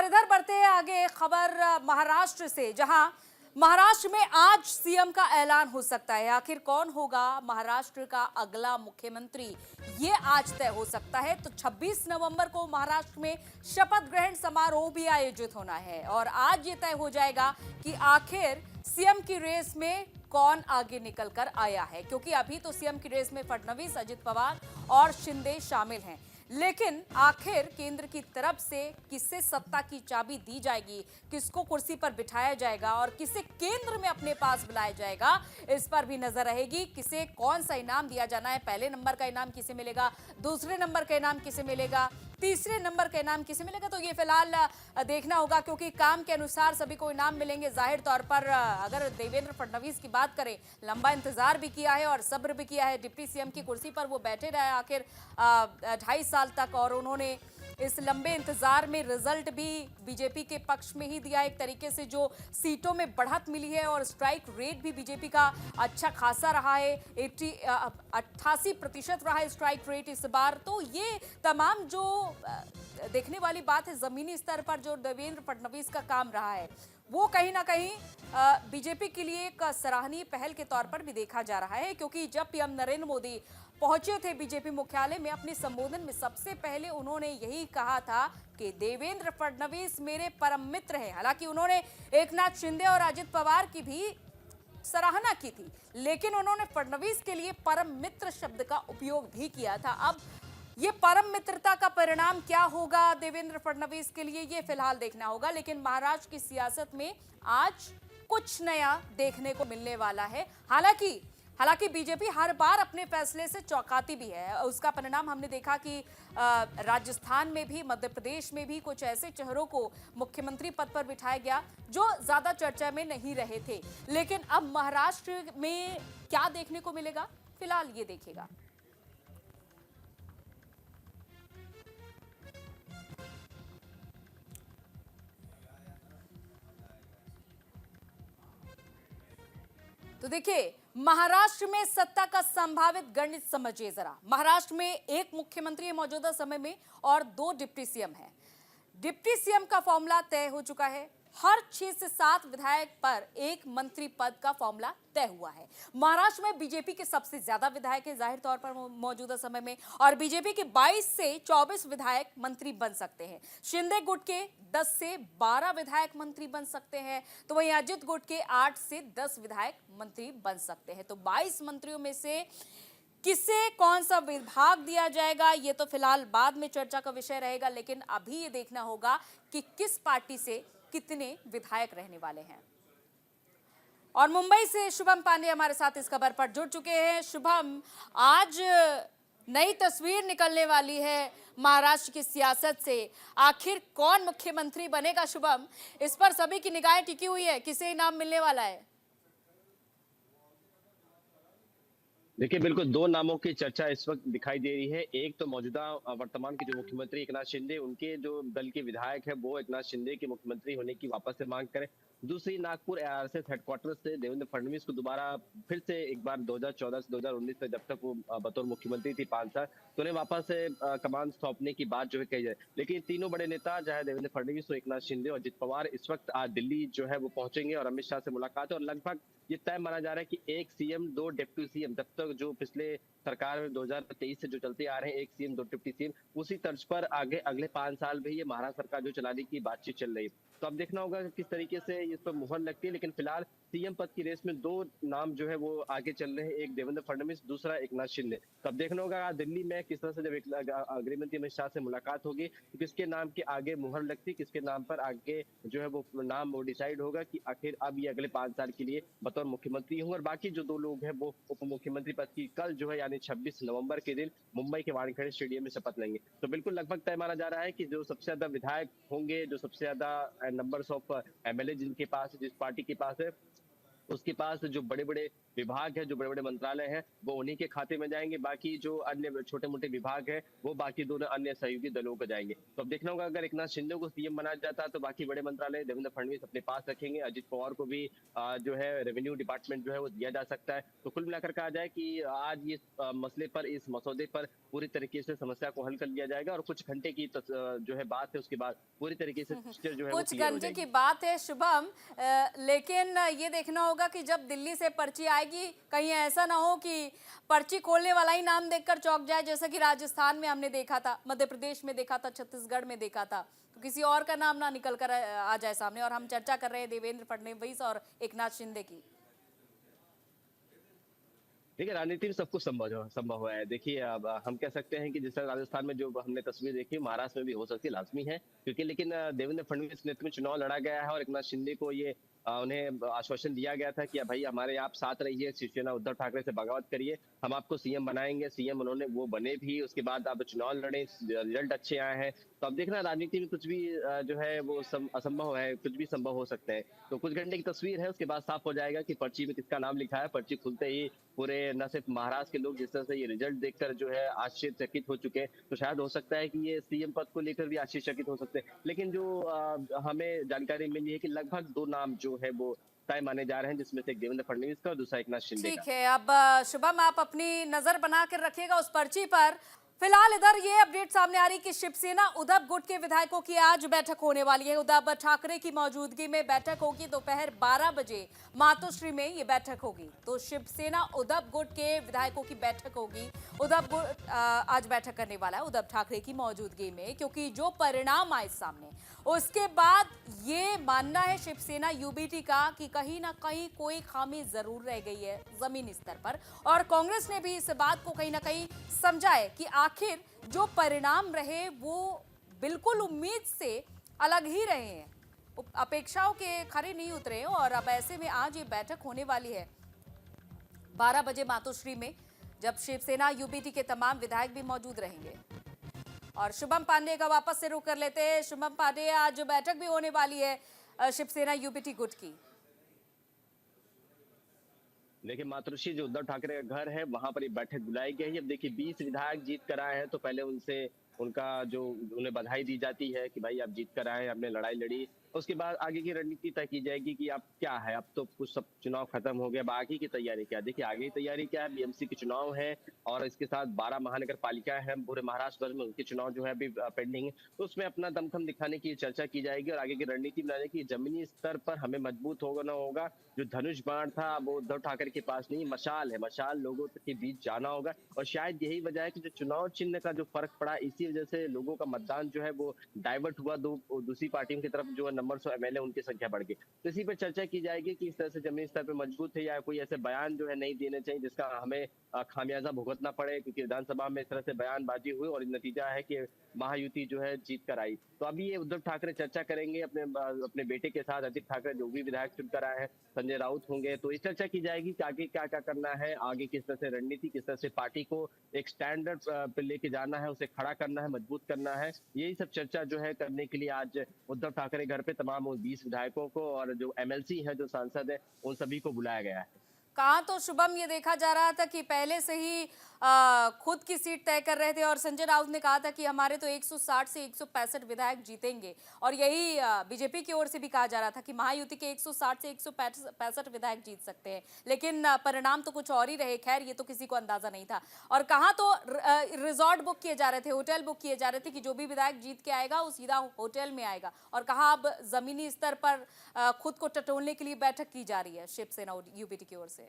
इधर बढ़ते हैं आगे, खबर महाराष्ट्र से, जहां महाराष्ट्र में आज सीएम का ऐलान हो सकता है। आखिर कौन होगा महाराष्ट्र का अगला मुख्यमंत्री, ये आज तय हो सकता है। तो 26 नवंबर को महाराष्ट्र में शपथ ग्रहण समारोह भी आयोजित होना है और आज ये तय हो जाएगा कि आखिर सीएम की रेस में कौन आगे निकल कर आया है, क्योंकि अभी तो सीएम की रेस में फडणवीस, अजित पवार और शिंदे शामिल हैं। लेकिन आखिर केंद्र की तरफ से किसे सत्ता की चाबी दी जाएगी, किसको कुर्सी पर बिठाया जाएगा और किसे केंद्र में अपने पास बुलाया जाएगा, इस पर भी नजर रहेगी। किसे कौन सा इनाम दिया जाना है, पहले नंबर का इनाम किसे मिलेगा, दूसरे नंबर का इनाम किसे मिलेगा, तीसरे नंबर का इनाम किसे मिलेगा, तो ये फिलहाल देखना होगा, क्योंकि काम के अनुसार सभी को इनाम मिलेंगे। जाहिर तौर पर अगर देवेंद्र फडणवीस की बात करें, लंबा इंतजार भी किया है और सब्र भी किया है। डिप्टी सीएम की कुर्सी पर वो बैठे रहे आखिर 2.5 साल तक, और उन्होंने इस लंबे इंतजार में रिजल्ट भी बीजेपी के पक्ष में ही दिया। एक तरीके से जो सीटों में बढ़त मिली है और स्ट्राइक रेट भी बीजेपी का अच्छा खासा रहा है, 88% रहा है स्ट्राइक रेट इस बार। तो ये तमाम जो देखने वाली बात है, जमीनी स्तर पर जो देवेंद्र फडणवीस का काम रहा है, वो कहीं ना कहीं बीजेपी के लिए एक सराहनीय पहल के तौर पर भी देखा जा रहा है। क्योंकि जब पीएम नरेंद्र मोदी पहुंचे थे बीजेपी मुख्यालय में, अपने संबोधन में सबसे पहले उन्होंने यही कहा था कि देवेंद्र फडणवीस मेरे परम मित्र हैं। हालांकि उन्होंने एकनाथ शिंदे और अजित पवार की भी सराहना की थी, लेकिन उन्होंने फडणवीस के लिए परम मित्र शब्द का उपयोग भी किया था। अब ये परम मित्रता का परिणाम क्या होगा देवेंद्र फडणवीस के लिए, ये फिलहाल देखना होगा। लेकिन महाराष्ट्र की सियासत में आज कुछ नया देखने को मिलने वाला है। हालांकि बीजेपी हर बार अपने फैसले से चौंकाती भी है। उसका परिणाम हमने देखा कि राजस्थान में भी, मध्य प्रदेश में भी कुछ ऐसे चेहरों को मुख्यमंत्री पद पर बिठाया गया जो ज्यादा चर्चा में नहीं रहे थे। लेकिन अब महाराष्ट्र में क्या देखने को मिलेगा, फिलहाल ये देखेगा। तो देखिए, महाराष्ट्र में सत्ता का संभावित गणित समझिए जरा। महाराष्ट्र में एक मुख्यमंत्री है मौजूदा समय में और 2 डिप्टी सीएम हैं। डिप्टी सीएम का फॉर्मूला तय हो चुका है। हर 6 से 7 विधायक पर एक मंत्री पद का फॉर्मूला तय हुआ है। महाराष्ट्र में बीजेपी के सबसे ज्यादा विधायक हैं जाहिर तौर पर मौजूदा समय में, और बीजेपी के 22 से 24 विधायक मंत्री बन सकते हैं। शिंदे गुट के 10 से 12 विधायक मंत्री बन सकते हैं, तो वहीं अजित गुट के 8 से 10 विधायक मंत्री बन सकते हैं। तो 22 मंत्रियों में से किसे कौन सा विभाग दिया जाएगा, ये तो फिलहाल बाद में चर्चा का विषय रहेगा। लेकिन अभी ये देखना होगा कि किस पार्टी से कितने विधायक रहने वाले हैं। और मुंबई से शुभम पांडे हमारे साथ इस खबर पर जुड़ चुके हैं। शुभम, आज नई तस्वीर निकलने वाली है महाराष्ट्र की सियासत से। आखिर कौन मुख्यमंत्री बनेगा शुभम, इस पर सभी की निगाहें टिकी हुई है। किसे इनाम मिलने वाला है? देखिए, बिल्कुल 2 नामों की चर्चा इस वक्त दिखाई दे रही है। एक तो मौजूदा वर्तमान के जो मुख्यमंत्री एकनाथ शिंदे, उनके जो दल के विधायक है वो एकनाथ शिंदे के मुख्यमंत्री होने की वापस से मांग करें। दूसरी, नागपुर आरएसएस हेडक्वार्टर से देवेंद्र फडणवीस को दोबारा फिर से एक बार 2014 से 2019 तक, जब तक वो बतौर मुख्यमंत्री थी 5 साल, तो उन्हें वापस से कमान सौंपने की बात जो है कही जाए। लेकिन तीनों बड़े नेता, चाहे देवेंद्र फडणवीस हो, एकनाथ शिंदे और अजित पवार, इस वक्त आज दिल्ली जो है वो पहुंचेंगे और अमित शाह से मुलाकात है। और लगभग ये तय माना जा रहा है कि एक सीएम 2 डिप्टी सीएम, जब तक जो पिछले सरकार में 2023 से जो चलते आ रहे हैं, एक सीएम 2 डिप्टी सीएम, उसी तर्ज पर आगे अगले 5 साल भी ये महाराष्ट्र सरकार जो चलाने की बातचीत चल रही है। तो अब देखना होगा कि किस तरीके से इस पर मुहर लगती है। लेकिन फिलहाल सीएम पद की रेस में 2 नाम जो है वो आगे चल रहे हैं, एक देवेंद्र फडणवीस, दूसरा एकनाथ शिंदे। तो अब देखना होगा दिल्ली में किस तरह से जब गृह मंत्री अमित शाह से मुलाकात होगी तो किसके नाम के आगे मुहर लगती, किसके नाम पर आगे जो है वो नाम वो डिसाइड होगा कि आखिर अब ये अगले 5 साल के लिए बतौर मुख्यमंत्री होंगे। और बाकी जो 2 लोग हैं वो उप मुख्यमंत्री पद की कल जो है यानी 26 नवंबर के दिन मुंबई के वानखेड़े स्टेडियम में शपथ लेंगे। तो बिल्कुल लगभग तय माना जा रहा है कि जो सबसे ज्यादा विधायक होंगे, जो सबसे ज्यादा नंबर्स ऑफ एमएलए जिनके पास, जिस पार्टी के पास है, उसके पास जो बड़े-बड़े विभाग है, जो बड़े बड़े मंत्रालय हैं, वो उन्हीं के खाते में जाएंगे। बाकी जो अन्य छोटे मोटे विभाग है वो बाकी दोनों अन्य सहयोगी दलों को जाएंगे। तो अब देखना होगा, अगर एकनाथ शिंदे को सीएम बनाया जाता है तो बाकी बड़े मंत्रालय देवेंद्र फडणवीस अपने पास रखेंगे। अजित पवार को भी जो है रेवेन्यू डिपार्टमेंट जो है वो दिया जा सकता है। तो कुल मिलाकर कहा जाए कि आज ये मसले पर, इस मसौदे पर पूरी तरीके से समस्या को हल कर लिया जाएगा और कुछ घंटे की जो है बात है, उसके बाद पूरी तरीके से पिक्चर जो है वो कुछ क्लियर हो घंटे की जाएगी। बात है शुभम, लेकिन ये देखना होगा कि जब दिल्ली से पर्ची आएगी कहीं ऐसा ना हो कि पर्ची खोलने वाला ही नाम देखकर चौंक जाए, जैसा कि राजस्थान में हमने देखा था, मध्य प्रदेश में देखा था, छत्तीसगढ़ में देखा था। तो किसी और का नाम ना निकल कर आ जाए सामने। और हम चर्चा कर रहे हैं देवेंद्र फडणवीस और एकनाथ शिंदे की। देखिए, राजनीति में सब कुछ संभव है। देखिए, अब हम कह सकते हैं कि जिस तरह राजस्थान में जो हमने तस्वीर देखी, महाराष्ट्र में भी हो सकती है, लाजमी है। क्योंकि लेकिन देवेंद्र फडणवीस के नेतृत्व में चुनाव लड़ा गया है और एकनाथ शिंदे को ये उन्हें आश्वासन दिया गया था कि भाई हमारे आप साथ रहिए, शिवसेना उद्धव ठाकरे से बगावत करिए, हम आपको सीएम बनाएंगे। सीएम उन्होंने वो बने भी, उसके बाद अब चुनाव लड़े, रिजल्ट अच्छे आए हैं। तो अब देखना, राजनीति में कुछ भी जो है वो असंभव है, कुछ भी संभव हो सकता है। तो कुछ घंटे की तस्वीर है, उसके बाद साफ हो जाएगा कि पर्ची में किसका नाम लिखा है। पर्ची खुलते ही पूरे न सिर्फ महाराष्ट्र के लोग जिस तरह से ये रिजल्ट देखकर जो है आश्चर्यचकित हो चुके हैं, तो शायद हो सकता है कि ये सीएम पद को लेकर भी आश्चर्यचकित हो सकते हैं। लेकिन जो हमें जानकारी मिली है कि लगभग 2 नाम जो है वो तय माने जा रहे हैं, जिसमें से एक देवेंद्र फडणवीस का और दूसरा एकनाथ शिंदे का। ठीक है, अब शुभम आप अपनी नजर बना कर रखिएगा उस पर्ची पर। फिलहाल इधर ये अपडेट सामने आ रही कि शिवसेना उद्धव गुट के विधायकों की आज बैठक होने वाली है। उद्धव ठाकरे की मौजूदगी में बैठक होगी। दोपहर 12 बजे मातोश्री में ये बैठक होगी। तो शिवसेना उद्धव गुट के विधायकों की बैठक होगी। उद्धव गुट आज बैठक करने वाला है उद्धव ठाकरे की मौजूदगी में, क्योंकि जो परिणाम आए सामने उसके बाद ये मानना है शिवसेना यूबीटी का कि कहीं ना कहीं कोई खामी जरूर रह गई है जमीनी स्तर पर। और कांग्रेस ने भी इस बात को कहीं ना कहीं समझा है कि आखिर जो परिणाम रहे वो बिल्कुल उम्मीद से अलग ही रहे हैं, अपेक्षाओं के खरे नहीं उतरे हैं। और अब ऐसे में आज ये बैठक होने वाली है 12 बजे मातोश्री में, जब शिवसेना यूबीटी के तमाम विधायक भी मौजूद रहेंगे। और शुभम पांडे का वापस से रुख कर लेते हैं। शुभम पांडे, आज बैठक भी होने वाली है शिवसेना यूबीटी गुट की। देखिए, मातोश्री जो उद्धव ठाकरे का घर है, वहां पर ये बैठक बुलाई गई है। अब देखिए, 20 विधायक जीत कर आए हैं, तो पहले उनसे उनका जो उन्हें बधाई दी जाती है कि भाई आप जीत कर आए, आपने लड़ाई लड़ी। उसके बाद आगे की रणनीति तय की जाएगी कि अब क्या है। अब तो कुछ सब चुनाव खत्म हो गया, अब आगे की तैयारी क्या है। देखिए, आगे की तैयारी क्या है, बीएमसी के चुनाव है और इसके साथ 12 महानगर पालिका है पूरे महाराष्ट्र भर में, उनके चुनाव जो है अभी पेंडिंग है। तो उसमें अपना दमखम दिखाने की चर्चा की जाएगी और आगे की रणनीति बनाने की। जमीनी स्तर पर हमें मजबूत होना होगा। जो धनुष बाण था वो उद्धव ठाकरे के पास नहीं, मशाल है, मशाल लोगों के बीच जाना होगा। और शायद यही वजह है कि जो चुनाव चिन्ह का जो फर्क पड़ा, इसी वजह से लोगों का मतदान जो है वो डाइवर्ट हुआ, दूसरी पार्टियों की तरफ जो नंबर ऑफ एमएलए उनकी संख्या बढ़ गई। तो इसी पर चर्चा की जाएगी कि इस तरह से जमीनी स्तर पर मजबूत है या कोई ऐसे बयान जो है नहीं देने चाहिए जिसका हमें खामियाजा भुगतना पड़े। क्योंकि विधानसभा में इस तरह से बयानबाजी हुई और नतीजा है कि महायुति जो है जीत कर आई। तो अभी ये उद्धव ठाकरे चर्चा करेंगे अपने अपने बेटे के साथ, अजित ठाकरे जो भी विधायक चुनकर आए हैं, संजय राउत होंगे। तो इस चर्चा की जाएगी कि आगे क्या क्या करना है, आगे किस तरह से रणनीति, किस तरह से पार्टी को एक स्टैंडर्ड पे लेके जाना है, उसे खड़ा करना है, मजबूत करना है। यही सब चर्चा जो है करने के लिए आज उद्धव ठाकरे घर पे तमाम 20 विधायकों को और जो एमएलसी है, जो सांसद है, उन सभी को बुलाया गया है। कहाँ तो शुभम ये देखा जा रहा था कि पहले से ही खुद की सीट तय कर रहे थे और संजय राउत ने कहा था कि हमारे तो 160 से 165 विधायक जीतेंगे। और यही बीजेपी की ओर से भी कहा जा रहा था कि महायुति के 160 से 165 विधायक जीत सकते हैं। लेकिन परिणाम तो कुछ और ही रहे। खैर, ये तो किसी को अंदाजा नहीं था। और कहाँ तो रिजॉर्ट बुक किए जा रहे थे, होटल बुक किए जा रहे थे कि जो भी विधायक जीत के आएगा वो सीधा होटल में आएगा। और कहाँ अब जमीनी स्तर पर खुद को टटोलने के लिए बैठक की जा रही है शिवसेना यूबीटी की ओर से।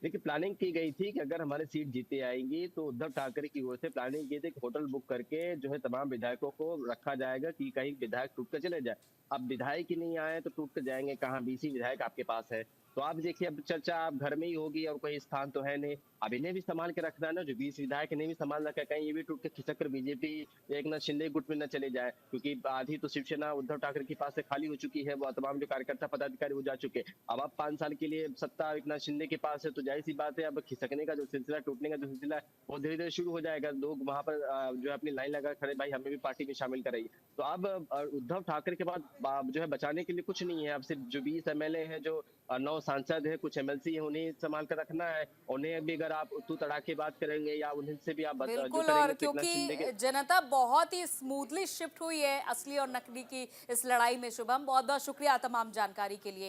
देखिए, प्लानिंग की गई थी कि अगर हमारी सीट जीते आएंगी तो उद्धव ठाकरे की ओर से प्लानिंग की थी कि होटल बुक करके जो है तमाम विधायकों को रखा जाएगा कि कहीं विधायक टूट कर चले जाए। अब विधायक ही नहीं आए तो टूट कर जाएंगे कहाँ, 20 ही विधायक आपके पास है। तो आप देखिए, अब चर्चा आप घर में ही होगी और कोई स्थान तो है नहीं। अब इन्हें भी संभाल के रखना है ना, जो 20 विधायक इन्हें भी संभाल रखा है, कहीं ये भी टूट के खिसक कर बीजेपी एकनाथ शिंदे गुट में न चले जाए। क्योंकि आधी तो शिवसेना उद्धव ठाकरे के पास से खाली हो चुकी है, वो तमाम जो कार्यकर्ता पदाधिकारी वो जा चुके। अब 5 साल के लिए सत्ता एकनाथ शिंदे के पास है, तो जाहिर सी बात है अब खिसकने का जो सिलसिला, टूटने का जो सिलसिला है, वो धीरे धीरे शुरू हो जाएगा। लोग वहां पर जो है अपनी लाइन लगा खड़े, भाई हमें भी पार्टी में शामिल कराइए। तो अब उद्धव ठाकरे के बाद जो है बचाने के लिए कुछ नहीं है। अब सिर्फ जो 20 एमएलए है, जो 9 सांसद है, कुछ एमएलसी है, उन्हें संभाल कर रखना है। उन्हें भी अगर आप तू तड़ाके बात करेंगे या उन्हीं से भी आप जो बिल्कुल, करेंगे और तो एकनाथ शिंदे के क्योंकि जनता बहुत ही स्मूथली शिफ्ट हुई है असली और नकली की इस लड़ाई में। शुभम, बहुत बहुत शुक्रिया तमाम जानकारी के लिए।